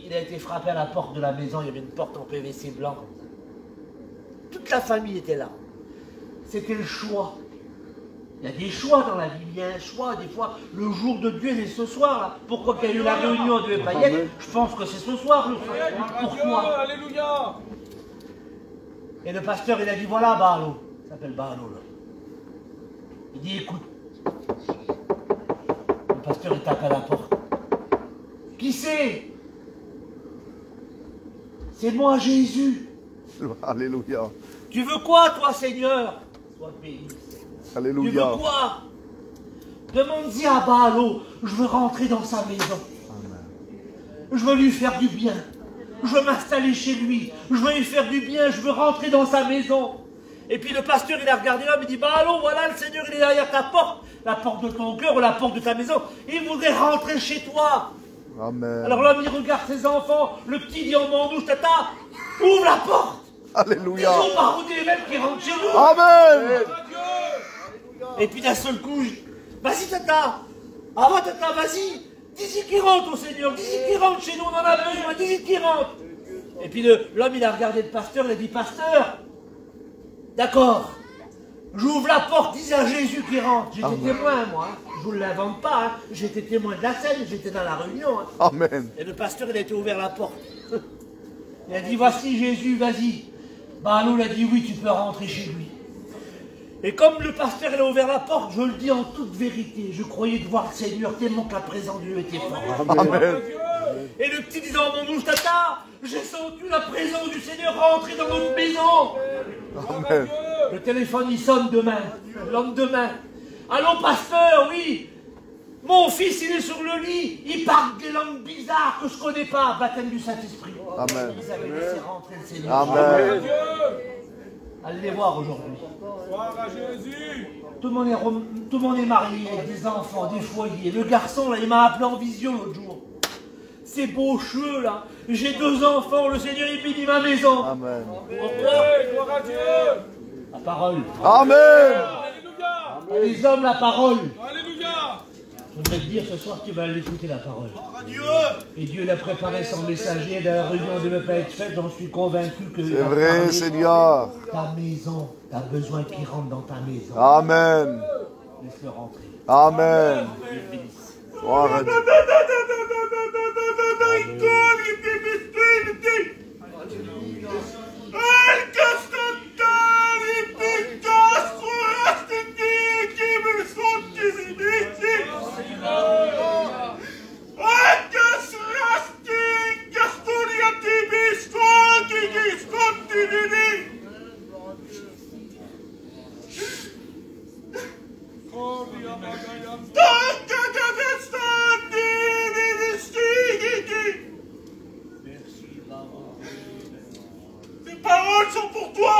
il a été frappé à la porte de la maison, il y avait une porte en PVC blanc. Toute la famille était là. C'était le choix. Il y a des choix dans la vie, il y a un choix, des fois, le jour de Dieu, c'est ce soir, là. Pourquoi il y a eu la réunion, on ne devait pas y être? Je pense que c'est ce soir, le soir. Pourquoi? Alléluia. Et le pasteur, il a dit, voilà Baalo, il s'appelle Baalo, là. Il dit, écoute. Le pasteur, il tape à la porte. Qui c'est? C'est moi, Jésus. Alléluia. Tu veux quoi, toi, Seigneur? Sois béni. Alléluia. Tu veux quoi? Demande-y à Baalo, je veux rentrer dans sa maison. Amen. Je veux lui faire du bien. Je veux m'installer chez lui. Je veux lui faire du bien. Je veux rentrer dans sa maison. Et puis le pasteur, il a regardé l'homme, il dit, Baalo, voilà, le Seigneur, il est derrière ta porte. La porte de ton cœur ou la porte de ta maison. Il voudrait rentrer chez toi. Amen. Alors l'homme, il regarde ses enfants. Le petit dit en bouche, tata, ouvre la porte. Alléluia. Ils ont baroudé les mêmes qui rentrent chez nous. Amen. Et puis d'un seul coup, vas-y tata, ah va tata, vas-y, dis-y qu'il rentre au Seigneur, dis-y qu'il rentre chez nous, on en a besoin, dis-y qu'il rentre. Et puis l'homme, il a regardé le pasteur, il a dit, pasteur, d'accord, j'ouvre la porte, dis à Jésus qu'il rentre. J'étais témoin, moi, hein. Je vous l'invente pas, hein. J'étais témoin de la scène, j'étais dans la réunion. Hein. Amen. Et le pasteur, il a été ouvert la porte. Il a dit, voici Jésus, vas-y. Baalo, il a dit, oui, tu peux rentrer chez lui. Et comme le pasteur il a ouvert la porte, je le dis en toute vérité, je croyais de voir le Seigneur tellement que la présence de Dieu était forte. Amen. Et le petit dit dans mon bouche, tata, j'ai senti la présence du Seigneur rentrer dans notre maison. Amen. Le téléphone il sonne demain, le lendemain. Allô pasteur, oui. Mon fils il est sur le lit, il parle des langues bizarres que je ne connais pas, baptême du Saint-Esprit. Amen. Ils avaient laissé rentrer le Seigneur. Amen. Allez les voir aujourd'hui. Gloire à Jésus. Tout le monde est marié, avec des enfants, des foyers. Le garçon, là, il m'a appelé en visio l'autre jour. Ces beaux cheveux, là. J'ai 2 enfants, le Seigneur, il bénit ma maison. Amen. Pourquoi? Gloire à Dieu. La parole. Amen. Alléluia. Les hommes, la parole. Alléluia. Je voudrais te dire ce soir, tu vas l'écouter, la parole. Et Dieu l'a préparé son messager. La réunion ne devait pas être faite, j'en suis convaincu que... C'est vrai, Seigneur. Ta maison, tu as besoin qu'il rentre dans ta maison. Amen. Laisse-le rentrer. Amen. Dieu le bénisse. Gloire à Dieu. Ces paroles sont pour toi.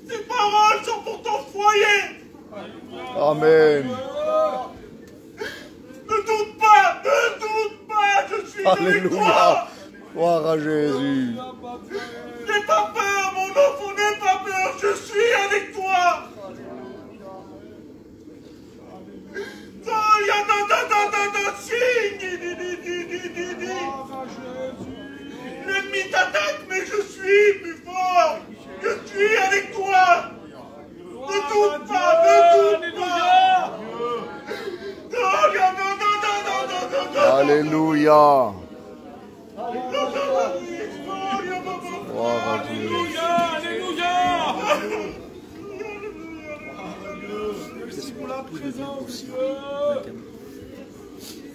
Ces paroles sont pour ton foyer. Amen. Ne doute pas, je suis avec Alléluia. toi. Gloire à Jésus. N'aie pas peur, mon enfant, n'aie pas peur, je suis avec toi. L'ennemi t'attaque, mais je suis plus fort. Je suis avec toi. Ne doute pas, ne doute pas. Alléluia. Gloire à Dieu. Alléluia. Merci pour la présence, Dieu.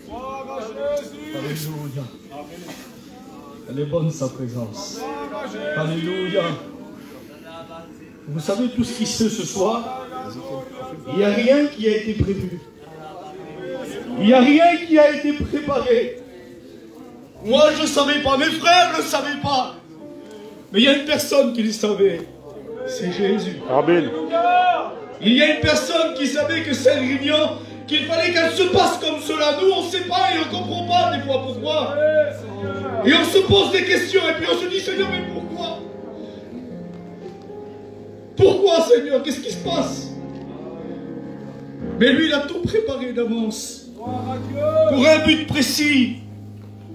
Gloire à Jésus. Alléluia. Elle est bonne sa présence. Alléluia. Vous savez tout ce qui se fait ce soir, il n'y a rien qui a été prévu. Il n'y a rien qui a été préparé. Moi je ne savais pas, mes frères ne savaient pas. Mais il y a une personne qui le savait. C'est Jésus. Amen. Il y a une personne qui savait que cette réunion, qu'il fallait qu'elle se passe comme cela. Nous, on ne sait pas et on ne comprend pas des fois pourquoi. Et on se pose des questions et puis on se dit, Seigneur, mais pourquoi? Pourquoi, Seigneur? Qu'est-ce qui se passe? Mais lui, il a tout préparé d'avance. pour un but précis,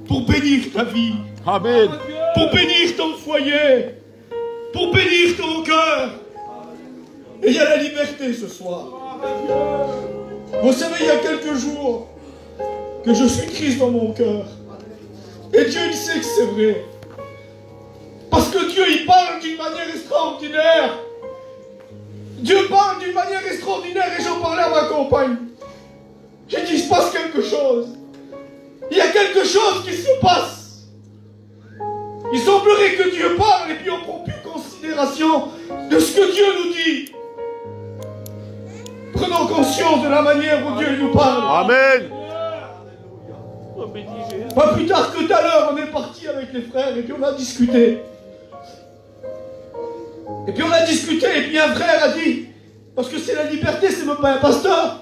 pour bénir ta vie, Amen. pour bénir ton foyer, pour bénir ton cœur. Et il y a la liberté ce soir. Vous savez, il y a quelques jours que je suis triste dans mon cœur. Et Dieu, il sait que c'est vrai. Parce que Dieu, il parle d'une manière extraordinaire. Dieu parle d'une manière extraordinaire et j'en parlais à ma compagne. J'ai dit, il se passe quelque chose. Il y a quelque chose qui se passe. Il semblerait que Dieu parle et puis on ne prend plus considération de ce que Dieu nous dit. Prenons conscience de la manière où Dieu nous parle. Amen. Pas plus tard que tout à l'heure, on est parti avec les frères et puis on a discuté. Et puis un frère a dit, parce que c'est la liberté, c'est même pas un pasteur.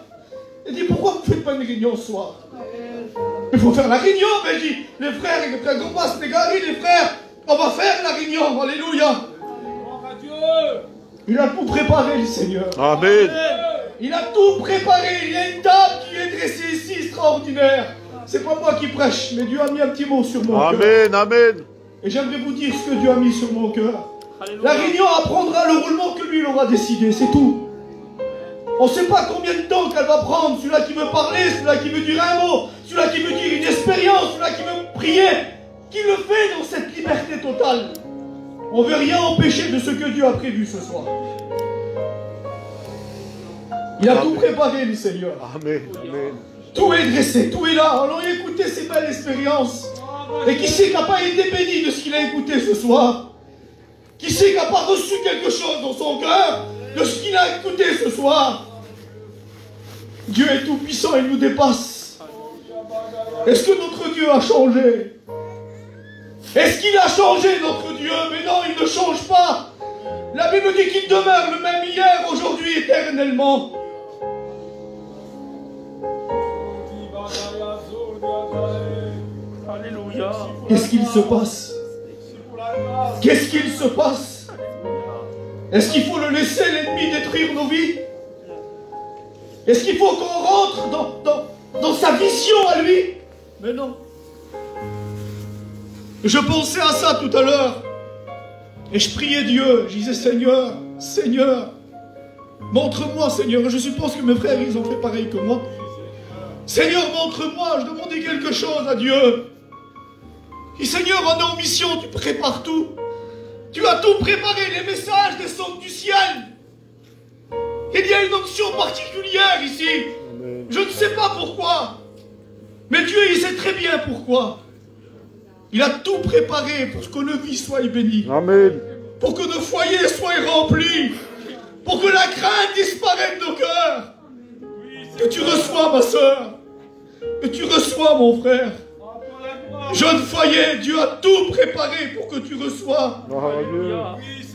Il dit, pourquoi vous ne faites pas une réunion ce soir? Il faut faire la réunion, mais il dit, les frères Gombas, les frères, on va faire la réunion, alléluia. Il a tout préparé, le Seigneur. Amen. Il a tout préparé, il y a une table qui est dressée ici, extraordinaire. C'est pas moi qui prêche, mais Dieu a mis un petit mot sur mon cœur. Amen. Amen. Et j'aimerais vous dire ce que Dieu a mis sur mon cœur. La réunion apprendra le roulement que lui il aura décidé, c'est tout. On ne sait pas combien de temps qu'elle va prendre, celui-là qui veut parler, celui-là qui veut dire un mot, celui-là qui veut dire une expérience, celui-là qui veut prier, qui le fait dans cette liberté totale. On ne veut rien empêcher de ce que Dieu a prévu ce soir. Il a tout préparé, le Seigneur. Amen. Amen. Tout est dressé, tout est là. On a écouté ces belles expériences. Et qui c'est qui n'a pas été béni de ce qu'il a écouté ce soir? Qui c'est qui n'a pas reçu quelque chose dans son cœur de ce qu'il a écouté ce soir? Dieu est tout puissant, il nous dépasse. Est-ce que notre Dieu a changé? Est-ce qu'il a changé notre Dieu? Mais non, il ne change pas. La Bible dit qu'il demeure le même hier, aujourd'hui, éternellement. Alléluia. Qu'est-ce qu'il se passe? Qu'est-ce qu'il se passe? Est-ce qu'il faut le laisser l'ennemi détruire nos vies? Est-ce qu'il faut qu'on rentre dans sa vision à lui? Mais non. Je pensais à ça tout à l'heure. Et je priais Dieu. Je disais, Seigneur, Seigneur, montre-moi, Seigneur. Je suppose que mes frères, ils ont fait pareil que moi. Seigneur, montre-moi. Je demandais quelque chose à Dieu. Et Seigneur, on est en mission, tu prépares tout. Tu as tout préparé, les messages descendent du ciel. Il y a une onction particulière ici. Amen. Je ne sais pas pourquoi. Mais Dieu, il sait très bien pourquoi. Il a tout préparé pour que nos vies soient bénies. Amen. Pour que nos foyers soient remplis. Pour que la crainte disparaisse de nos cœurs. Que tu reçois, ma soeur. Que tu reçois, mon frère. Jeune foyer, Dieu a tout préparé pour que tu reçois.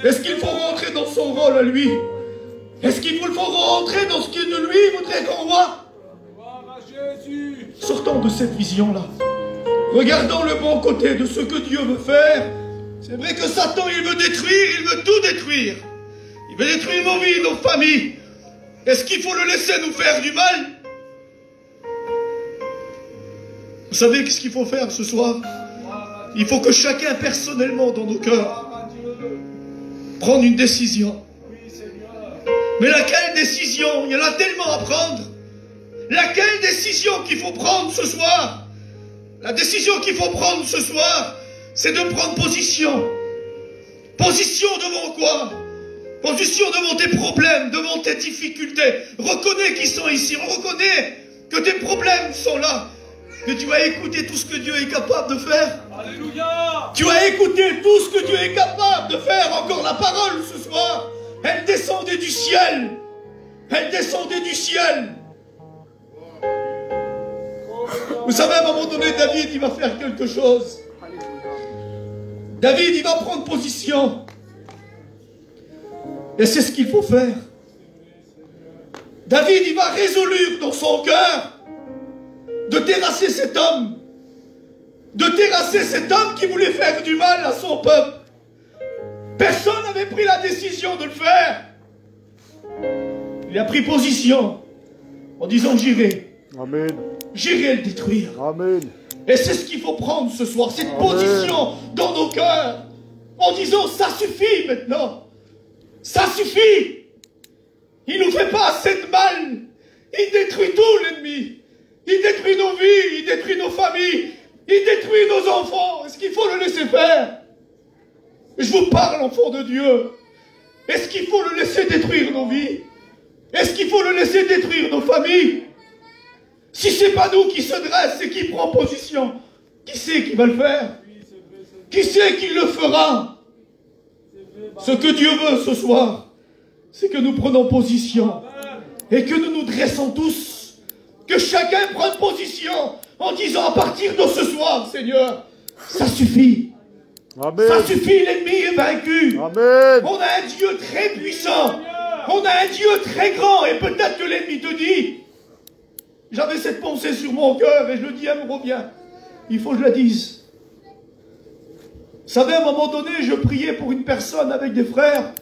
Est-ce qu'il faut rentrer dans son rôle à lui? Est-ce qu'il faut rentrer dans ce qu'il de lui voudrait qu'on voit? Sortons de cette vision-là. Regardons le bon côté de ce que Dieu veut faire. C'est vrai que Satan, il veut détruire, il veut tout détruire. Il veut détruire nos vies, nos familles. Est-ce qu'il faut le laisser nous faire du mal? Vous savez qu'est-ce qu'il faut faire ce soir? Il faut que chacun personnellement dans nos cœurs prenne une décision. Mais laquelle décision? Il y en a tellement à prendre. Laquelle décision qu'il faut prendre ce soir? La décision qu'il faut prendre ce soir, c'est de prendre position. Position devant quoi? Position devant tes problèmes, devant tes difficultés. Reconnais qu'ils sont ici. On reconnaît que tes problèmes sont là. Que tu as écouté tout ce que Dieu est capable de faire. Alléluia. Tu as écouté tout ce que Dieu est capable de faire. Encore la parole ce soir. Elle descendait du ciel. Elle descendait du ciel. Vous savez, à un moment donné, David, il va faire quelque chose. David, il va prendre position. Et c'est ce qu'il faut faire. David, il va résoudre dans son cœur de terrasser cet homme. De terrasser cet homme qui voulait faire du mal à son peuple. Personne n'avait pris la décision de le faire. Il a pris position en disant j'irai. Amen. J'irai le détruire. Amen. Et c'est ce qu'il faut prendre ce soir, cette position dans nos cœurs, en disant ça suffit maintenant. Ça suffit. Il nous fait pas assez de mal. Il détruit tout, l'ennemi. Il détruit nos vies, il détruit nos familles, il détruit nos enfants. Est-ce qu'il faut le laisser faire? Je vous parle, enfant de Dieu. Est-ce qu'il faut le laisser détruire nos vies? Est-ce qu'il faut le laisser détruire nos familles? Si c'est pas nous qui se dresse et qui prend position, qui c'est qui va le faire? Qui c'est qui le fera? Ce que Dieu veut ce soir, c'est que nous prenons position et que nous nous dressons tous, que chacun prenne position en disant à partir de ce soir, Seigneur, ça suffit. Amen. Ça suffit, l'ennemi est vaincu. Amen. On a un Dieu très puissant. On a un Dieu très grand. Et peut-être que l'ennemi te dit, j'avais cette pensée sur mon cœur et je le dis, elle me revient. Il faut que je la dise. Vous savez, à un moment donné, je priais pour une personne avec des frères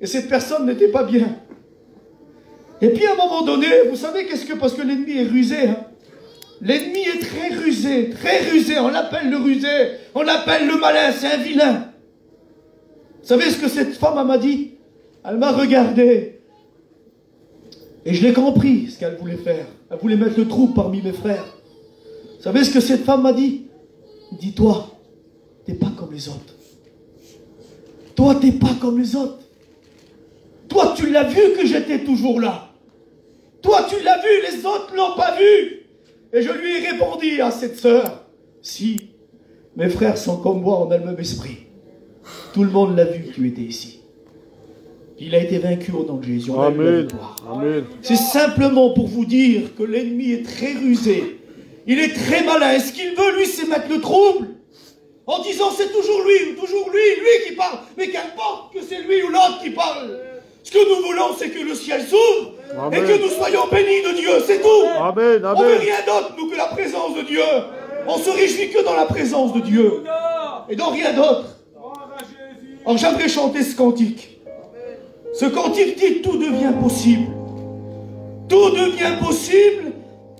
et cette personne n'était pas bien. Et puis à un moment donné, vous savez qu'est-ce que... Parce que l'ennemi est rusé. Hein. L'ennemi est très rusé. On l'appelle le rusé. On l'appelle le malin. C'est un vilain. Vous savez ce que cette femme m'a dit? Elle m'a regardé. Et je l'ai compris ce qu'elle voulait faire. Elle voulait mettre le trouble parmi mes frères. Vous savez ce que cette femme m'a dit? Dis-toi, t'es pas comme les autres. Toi, t'es pas comme les autres. Toi, tu l'as vu que j'étais toujours là. Toi, tu l'as vu, les autres l'ont pas vu. Et je lui ai répondu à cette sœur, si, mes frères sont comme moi, on a le même esprit. Tout le monde l'a vu que tu étais ici. Il a été vaincu au nom de Jésus. Amen. Amen. C'est simplement pour vous dire que l'ennemi est très rusé. Il est très malin. Et ce qu'il veut, lui, c'est mettre le trouble. En disant, c'est toujours lui qui parle. Mais qu'importe que c'est lui ou l'autre qui parle. Ce que nous voulons, c'est que le ciel s'ouvre. Et que nous soyons bénis de Dieu. C'est tout. Amen. On ne veut rien d'autre, nous, que la présence de Dieu. On se réjouit que dans la présence de Dieu. Et dans rien d'autre. Alors j'aimerais chanter ce cantique. Ce cantique dit tout devient possible. Tout devient possible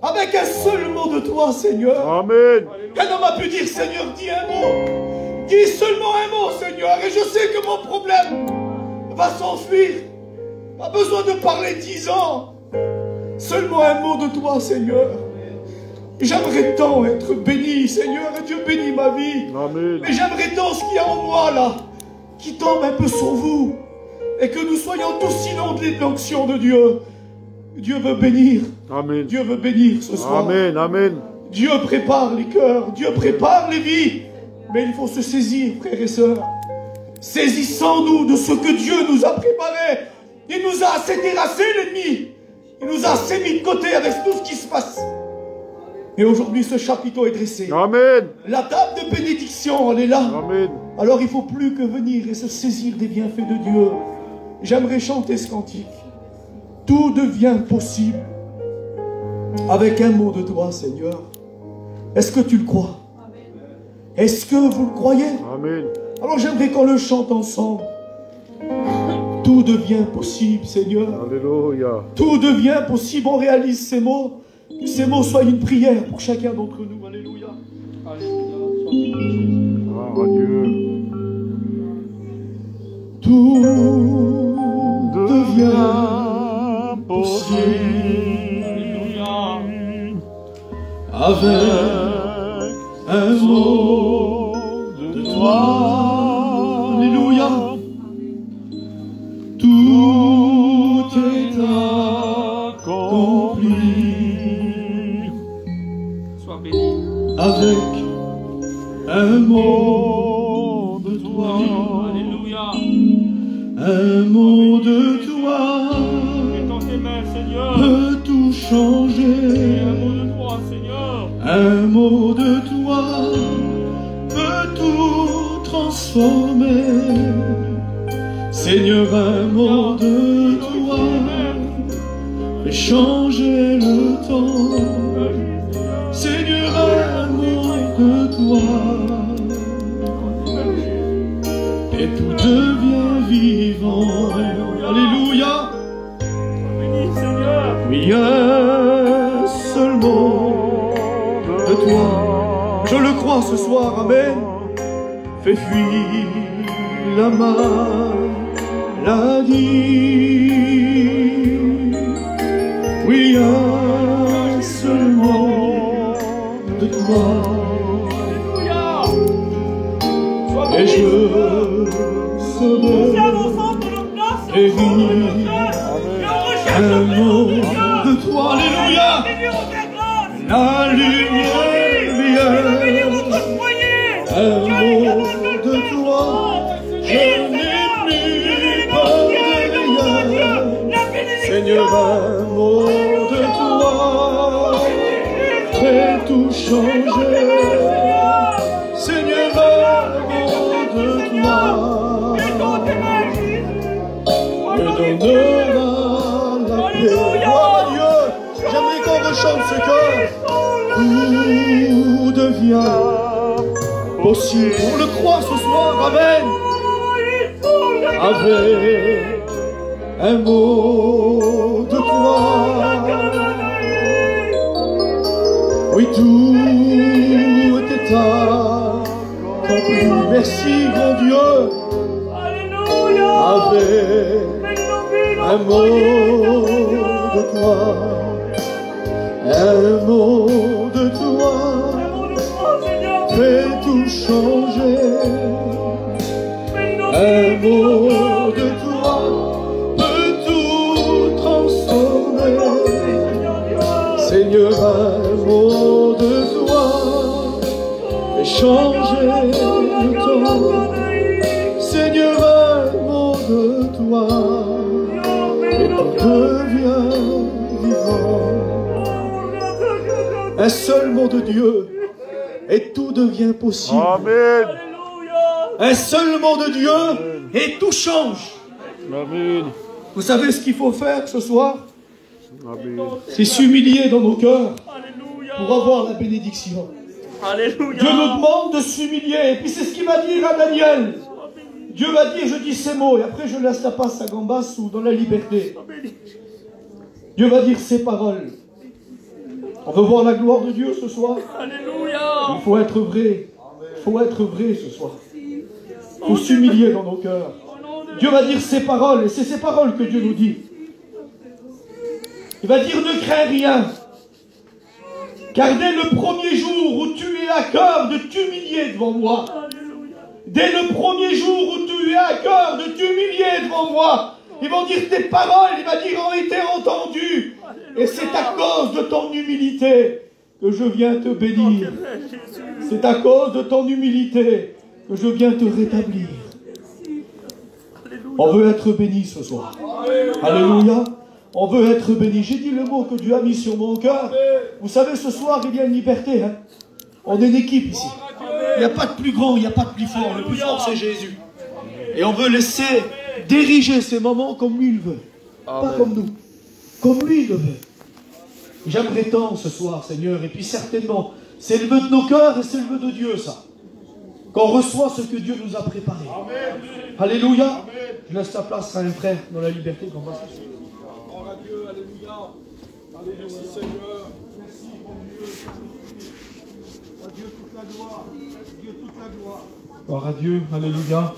avec un seul mot de toi, Seigneur. Amen. Un homme a pu dire, Seigneur, dis un mot. Dis seulement un mot, Seigneur. Et je sais que mon problème va s'enfuir. Pas besoin de parler 10 ans. Seulement un mot de toi, Seigneur. J'aimerais tant être béni, Seigneur. Et Dieu bénit ma vie. Amen. Mais j'aimerais tant ce qu'il y a en moi, là, qui tombe un peu sur vous. Et que nous soyons tous inondés de l'onction de Dieu. Dieu veut bénir. Amen. Dieu veut bénir ce soir. Amen. Amen. Dieu prépare les cœurs. Dieu prépare les vies. Mais il faut se saisir, frères et sœurs. Saisissons-nous de ce que Dieu nous a préparé. Il nous a assez terrassé, l'ennemi. Il nous a assez mis de côté avec tout ce qui se passe. Et aujourd'hui, ce chapiteau est dressé. Amen. La table de bénédiction, elle est là. Amen. Alors il ne faut plus que venir et se saisir des bienfaits de Dieu. J'aimerais chanter ce cantique. Tout devient possible avec un mot de toi, Seigneur. Est-ce que tu le crois? Est-ce que vous le croyez? Amen. Alors j'aimerais qu'on le chante ensemble. Tout devient possible, Seigneur. Alléluia. Tout devient possible. On réalise ces mots. Que ces mots soient une prière pour chacun d'entre nous. Alléluia. Ah, Dieu. Tout devient possible avec un mot de toi. Alléluia. Tout est accompli. Sois béni. Avec un mot de toi. Alléluia. Un mot de toi Mets dans tes mains, Seigneur. peut tout changer. Un mot de toi, Seigneur. Un mot de toi peut tout transformer. Seigneur, un mot de toi fait changer le temps. Seigneur, un mot de toi et tout devient vivant. Alléluia. Béni, Seigneur. Oui, un seul de toi. Je le crois ce soir, amen. Fais fuir la maladie. Oui, un seul mot de toi. Et je serai guéri. Un mot de toi, alléluia. La lumière vient. Un mot de toi. Je n'ai plus peur de rien. Seigneur, un mot de toi fait tout changer. Seigneur, un mot de toi me donnera la paix. Gloire à Dieu. J'aimerais qu'on rechante ce cœur. Tout devient possible. On le croit ce soir, amen. Avec un mot de toi. Oui, tout est accompli. Merci, mon Dieu. Avec un mot de toi. Un mot de toi fait tout changer. Un mot de toi peut tout transformer. Seigneur, un mot de toi fait changer le temps. Seigneur, un mot de toi et tout devient vivant. Un seul mot de Dieu et tout devient possible. Amen. Un seul mot de Dieu et tout change. Amen. Vous savez ce qu'il faut faire ce soir? Amen. C'est s'humilier dans nos cœurs pour avoir la bénédiction. Alléluia. Dieu nous demande de s'humilier. Et puis c'est ce qu'il va dire à Daniel. Dieu va dire, je dis ces mots, et après je laisse la passe à Gambas ou dans la liberté. Dieu va dire ces paroles. On veut voir la gloire de Dieu ce soir. Alléluia. Il faut être vrai. Il faut être vrai ce soir. Il faut s'humilier dans nos cœurs. Dieu va dire ces paroles, et c'est ces paroles que Dieu nous dit. Il va dire, ne crains rien. Car dès le premier jour où tu es à cœur de t'humilier devant moi, dès le premier jour où tu es à cœur de t'humilier devant moi, ils vont dire tes paroles, il va dire, ont été entendues. Et c'est à cause de ton humilité que je viens te bénir. C'est à cause de ton humilité que je viens te rétablir. On veut être béni ce soir. Alléluia. On veut être béni. J'ai dit le mot que Dieu a mis sur mon cœur. Vous savez, ce soir, il y a une liberté. Hein? On est une équipe ici. Il n'y a pas de plus grand, il n'y a pas de plus fort. Le plus fort, c'est Jésus. Et on veut laisser diriger ces moments comme lui le veut. Pas comme nous. Comme lui le veut. J'aimerais tant ce soir, Seigneur. Et puis certainement, c'est le vœu de nos cœurs et c'est le vœu de Dieu, ça. Qu'on reçoit ce que Dieu nous a préparé. Amen. Alléluia. Amen. Je laisse la place à un frère dans la liberté qu'on va se faire. Gloire à Dieu, alléluia. Alléluia, Seigneur. Merci, mon Dieu. À Dieu toute la gloire. À Dieu toute la gloire. Gloire à Dieu, alléluia.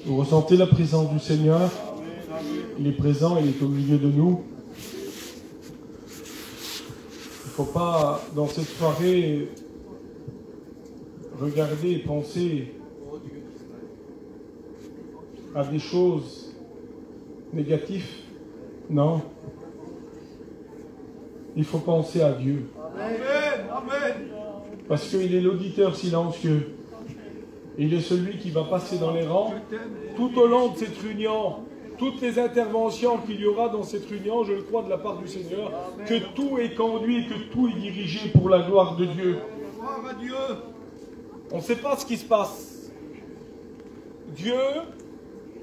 Vous ressentez la présence du Seigneur. Il est présent, il est au milieu de nous. Il ne faut pas, dans cette soirée, regarder et penser à des choses négatives. Non. Il faut penser à Dieu. Amen. Amen. Parce qu'il est l'auditeur silencieux. Il est celui qui va passer dans les rangs tout au long de cette réunion. Toutes les interventions qu'il y aura dans cette réunion, je le crois de la part du Seigneur, que tout est conduit, que tout est dirigé pour la gloire de Dieu. Gloire à Dieu. On ne sait pas ce qui se passe. Dieu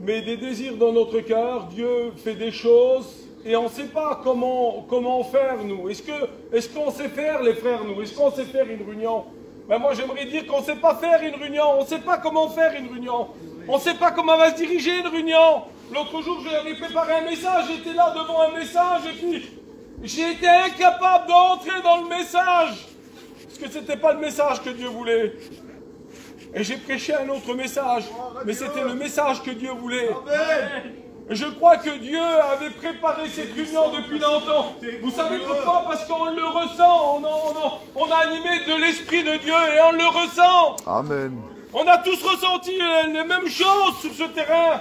met des désirs dans notre cœur, Dieu fait des choses, et on ne sait pas comment faire, nous. Est-ce qu'on sait faire, les frères, nous? Est-ce qu'on sait faire une réunion? Ben moi, j'aimerais dire qu'on ne sait pas faire une réunion. On ne sait pas comment faire une réunion. On ne sait pas comment va se diriger une réunion. L'autre jour, j'avais préparé un message, j'étais là devant un message, et puis J'ai été incapable d'entrer dans le message. Parce que ce n'était pas le message que Dieu voulait. Et j'ai prêché un autre message. Mais c'était le message que Dieu voulait. Et je crois que Dieu avait préparé cette réunion depuis longtemps. Vous savez pourquoi? Parce qu'on le ressent. On a animé de l'Esprit de Dieu et on le ressent. Amen. On a tous ressenti les mêmes choses sur ce terrain.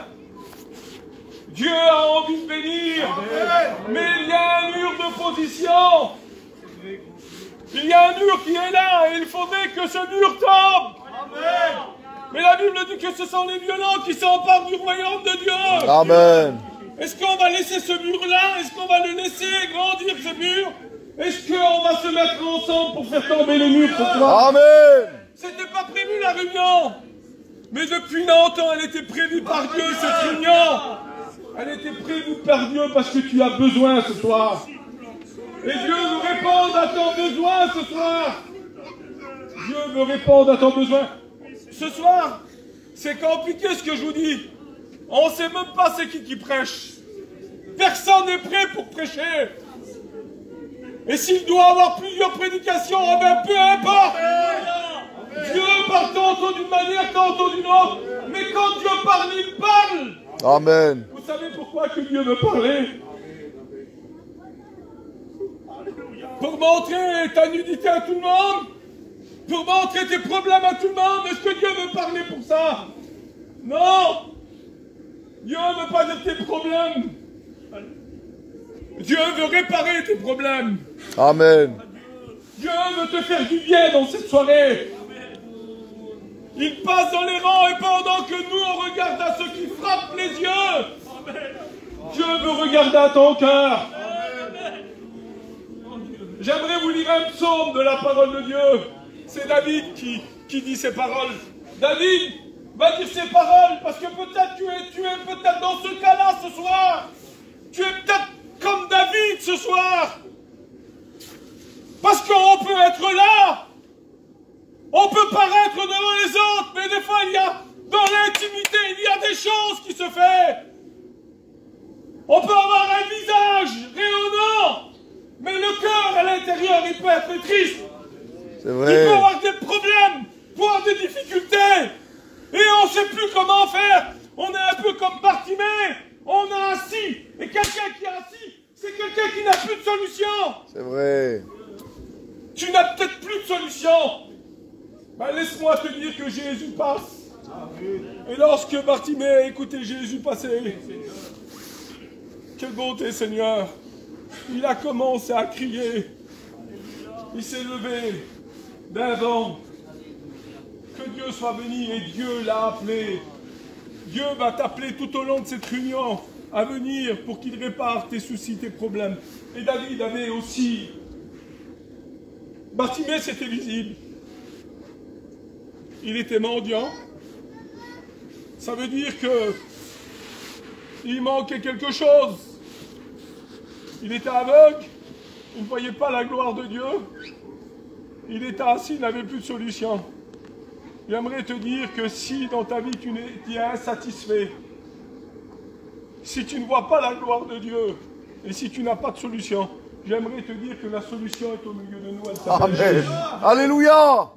Dieu a envie de bénir, mais il y a un mur d'opposition. Il y a un mur qui est là et il faudrait que ce mur tombe. Mais la Bible dit que ce sont les violents qui s'emparent du royaume de Dieu. Amen. Est-ce qu'on va laisser ce mur-là? Est-ce qu'on va le laisser grandir, ce mur? Est-ce qu'on va se mettre ensemble pour faire tomber le mur ce soir? Amen. C'était pas prévu la réunion. Mais depuis longtemps, elle était prévue par Dieu, cette réunion. Elle était prévue par Dieu parce que tu as besoin ce soir. Et Dieu veut répondre à ton besoin ce soir. Dieu veut répondre à ton besoin. Ce soir, c'est compliqué ce que je vous dis. On ne sait même pas c'est qui prêche. Personne n'est prêt pour prêcher. Et s'il doit avoir plusieurs prédications, eh bien, peu importe. Dieu parle tantôt d'une manière, tantôt d'une autre. Mais quand Dieu parle, il parle. Amen. Vous savez pourquoi que Dieu veut parler? Pour montrer ta nudité à tout le monde? Pour montrer tes problèmes à tout le monde? Est-ce que Dieu veut parler pour ça? Non! Dieu ne veut pas dire tes problèmes. Dieu veut réparer tes problèmes. Amen. Dieu veut te faire du bien dans cette soirée. Il passe dans les rangs et pendant que nous on regarde à ceux qui frappent les yeux, Dieu veut regarder à ton cœur. J'aimerais vous lire un psaume de la parole de Dieu. C'est David qui dit ces paroles. David va dire ces paroles parce que peut-être tu es peut-être dans ce cas-là ce soir. Tu es peut-être comme David ce soir. Parce qu'on peut être là. On peut paraître devant les autres, mais des fois il y a, dans l'intimité, il y a des choses qui se font. On peut avoir un visage rayonnant, mais le cœur à l'intérieur, il peut être triste. C'est vrai. Il peut avoir des problèmes, voire des difficultés. Et on ne sait plus comment faire. On est un peu comme Bartimée. On est assis. Et quelqu'un qui est assis, c'est quelqu'un qui n'a plus de solution. C'est vrai. Tu n'as peut-être plus de solution. Ben, laisse-moi te dire que Jésus passe. Et lorsque Bartimée a écouté Jésus passer, quelle bonté, Seigneur. Il a commencé à crier. Il s'est levé d'un vent. Que Dieu soit béni et Dieu l'a appelé. Dieu va t'appeler tout au long de cette réunion à venir pour qu'il répare tes soucis, tes problèmes. Et David avait aussi... Bartimée, c'était visible. Il était mendiant. Ça veut dire que il manquait quelque chose. Il était aveugle. Il ne voyait pas la gloire de Dieu. Il était assis, il n'avait plus de solution. J'aimerais te dire que si dans ta vie tu es insatisfait, si tu ne vois pas la gloire de Dieu, et si tu n'as pas de solution, j'aimerais te dire que la solution est au milieu de nous. Elle s'appelle Amen. Jésus. Alléluia.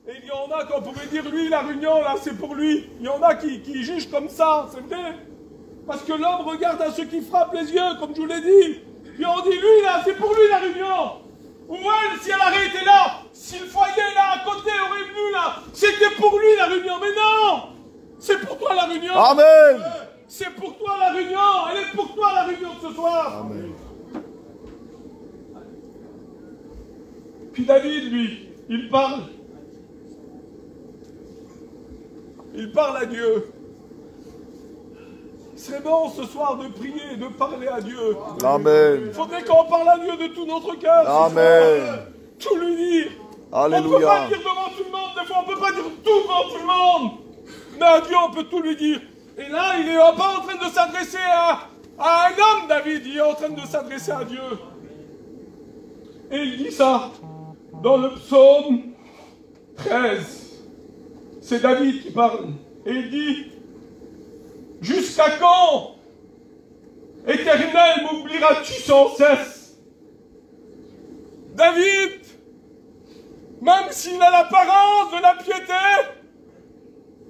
Et il y en a qu'on pourrait dire, lui, la réunion, là, c'est pour lui. Il y en a qui jugent comme ça, c'est vrai. Parce que l'homme regarde à ceux qui frappent les yeux, comme je vous l'ai dit. Et on dit, lui, là, c'est pour lui, la réunion. Ou elle, si elle aurait été là, si le foyer, là, à côté, aurait venu, là, c'était pour lui, la réunion. Mais non, c'est pour toi, la réunion. Amen. C'est pour toi, la réunion. Elle est pour toi, la réunion de ce soir. Amen. Puis David, lui, il parle. Il parle à Dieu. Il serait bon ce soir de prier, de parler à Dieu. Amen. Il faudrait qu'on parle à Dieu de tout notre cœur. Amen. Tout lui dire. Alléluia. On ne peut pas dire devant tout le monde, des fois on ne peut pas dire tout devant tout le monde. Mais à Dieu on peut tout lui dire. Et là il n'est pas en train de s'adresser à un homme, David, il est en train de s'adresser à Dieu. Et il dit ça dans le psaume 13. C'est David qui parle. Et il dit, jusqu'à quand, Éternel, m'oublieras-tu sans cesse? David, même s'il a l'apparence de la piété,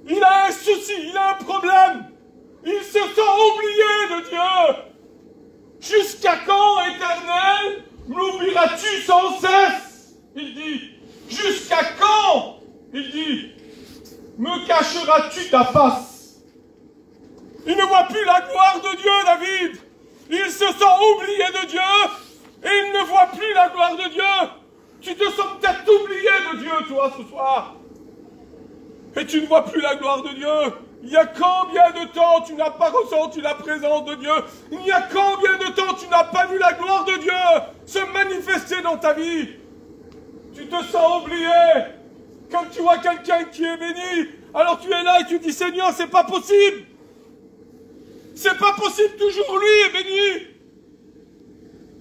il a un souci, il a un problème. Il se sent oublié de Dieu. Jusqu'à quand, Éternel, m'oublieras-tu sans cesse? Il dit. Jusqu'à quand? Il dit. Me cacheras-tu ta face? Il ne voit plus la gloire de Dieu, David. Il se sent oublié de Dieu et il ne voit plus la gloire de Dieu. Tu te sens peut-être oublié de Dieu, toi, ce soir. Et tu ne vois plus la gloire de Dieu. Il y a combien de temps tu n'as pas ressenti la présence de Dieu? Il y a combien de temps tu n'as pas vu la gloire de Dieu se manifester dans ta vie? Tu te sens oublié. Quand tu vois quelqu'un qui est béni, alors tu es là et tu dis, Seigneur, c'est pas possible. C'est pas possible, toujours lui est béni.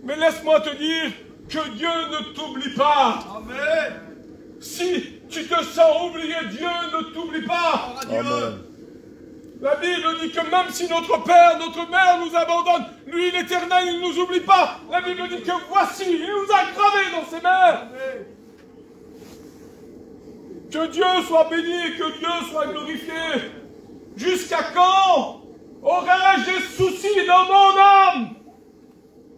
Mais laisse-moi te dire que Dieu ne t'oublie pas. Amen. Si tu te sens oublié, Dieu ne t'oublie pas. Amen. La Bible dit que même si notre Père, notre Mère nous abandonne, lui l'Éternel, il ne nous oublie pas. La Bible dit que voici, il nous a gravés dans ses mains. Amen. Que Dieu soit béni, que Dieu soit glorifié. Jusqu'à quand aurais-je des soucis dans mon âme?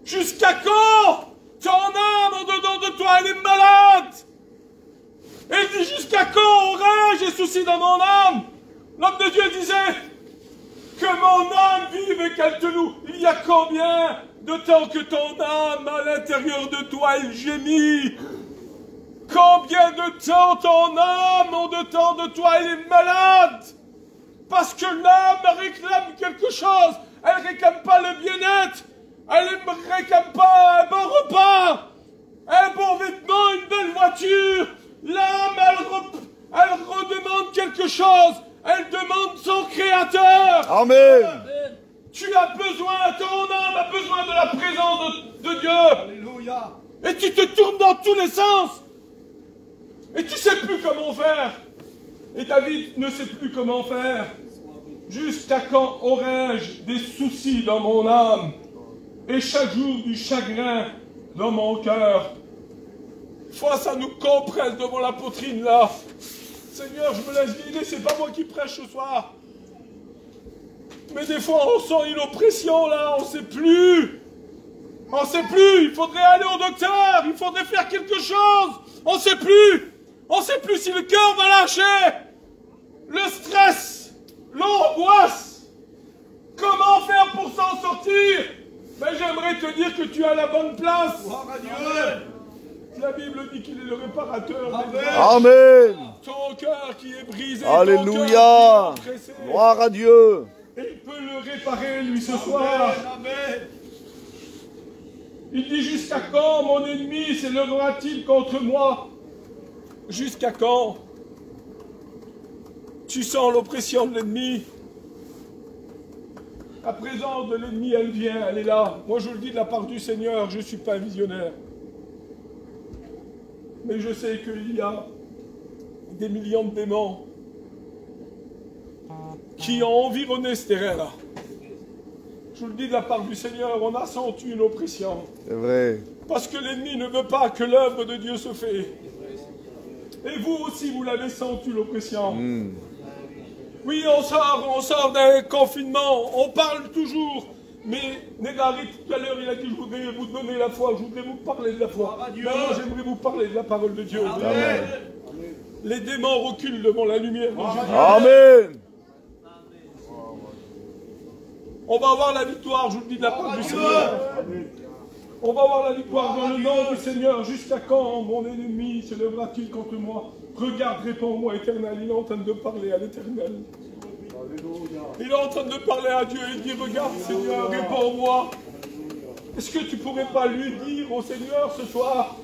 Jusqu'à quand ton âme en dedans de toi, elle est malade? Et il dit, jusqu'à quand aurais-je des soucis dans mon âme? L'homme de Dieu disait que mon âme vive et qu'elle te loue. Il y a combien de temps que ton âme à l'intérieur de toi, elle gémit? Combien de temps ton âme, en de temps de toi, elle est malade? Parce que l'âme réclame quelque chose. Elle ne réclame pas le bien-être. Elle ne réclame pas un bon repas, un bon vêtement, une belle voiture. L'âme, elle redemande quelque chose. Elle demande son Créateur. Amen. Tu as besoin, ton âme a besoin de la présence de Dieu. Alléluia. Et tu te tournes dans tous les sens. Et tu ne sais plus comment faire. Et David ne sait plus comment faire. Jusqu'à quand aurais-je des soucis dans mon âme et chaque jour du chagrin dans mon cœur? Fois ça nous compresse devant la poitrine là. Seigneur, je me laisse guider, c'est pas moi qui prêche ce soir. Mais des fois on sent une oppression là, on ne sait plus. On ne sait plus, il faudrait aller au docteur, il faudrait faire quelque chose. On ne sait plus. On ne sait plus si le cœur va lâcher. Le stress, l'angoisse. Comment faire pour s'en sortir? Ben, j'aimerais te dire que tu as la bonne place. La Bible dit qu'il est le réparateur. Amen. Ton cœur qui est brisé. Alléluia. Gloire à Dieu. Et il peut le réparer lui ce soir. Amen. Il dit, jusqu'à quand mon ennemi s'élèvera-t-il contre moi? Jusqu'à quand? Tu sens l'oppression de l'ennemi? La présence de l'ennemi, elle vient, elle est là. Moi, je le dis de la part du Seigneur, je ne suis pas un visionnaire. Mais je sais qu'il y a des millions de démons qui ont environné ce terrain-là. Je vous le dis de la part du Seigneur, on a senti une oppression. C'est vrai. Parce que l'ennemi ne veut pas que l'œuvre de Dieu se fait. Et vous aussi, vous l'avez senti, l'oppression. Oui, on sort d'un confinement, on parle toujours. Mais Négari, tout à l'heure, il a dit, je voudrais vous donner la foi, je voudrais vous parler de la foi. Maintenant, j'aimerais vous parler de la parole de Dieu. Amen. Les démons reculent devant la lumière de Jésus. Amen. On va avoir la victoire, je vous le dis de la part du Seigneur. On va avoir la victoire dans le nom du Seigneur. Jusqu'à quand mon ennemi se lèvera-t-il contre moi? Regarde, réponds-moi, Éternel. Il est en train de parler à l'Éternel. Il est en train de parler à Dieu. Il dit, regarde, Seigneur, réponds-moi. Est-ce que tu ne pourrais pas lui dire au Seigneur ce soir,